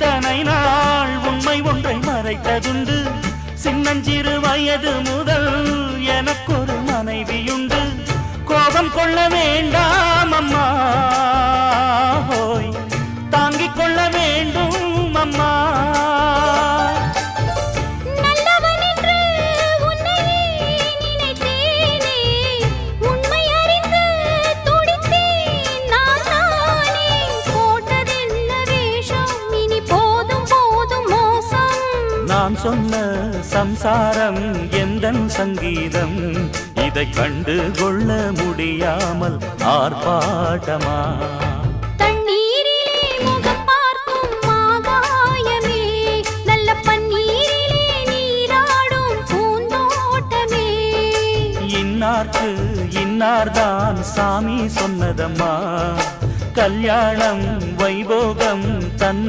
இத்தனை நாள் உண்மை ஒன்றை மறைத்ததுண்டு. சின்னஞ்சிறு வயது முதல் எனக்கொரு மனைவியுண்டு. கோபம் கொள்ள வேண்டாம் அம்மா, ஹோய் தாங்கிக் கொள்ள வேண்டும் அம்மா. நான் சொன்ன சம்சாரம் எந்தன் சங்கீதம், இதை கண்டு கொள்ள முடியாமல் ஆர்ப்பாட்டமா? தண்ணீரிலே முகம் பார்க்கும் ஆகாயமே, நல்ல பன்னீரிலே நீராடும் பூந்தோட்டமே. இன்னார்க்கு இன்னார்தான் சாமி சொன்னதம்மா, கல்யாணம் வைபோகம் தன்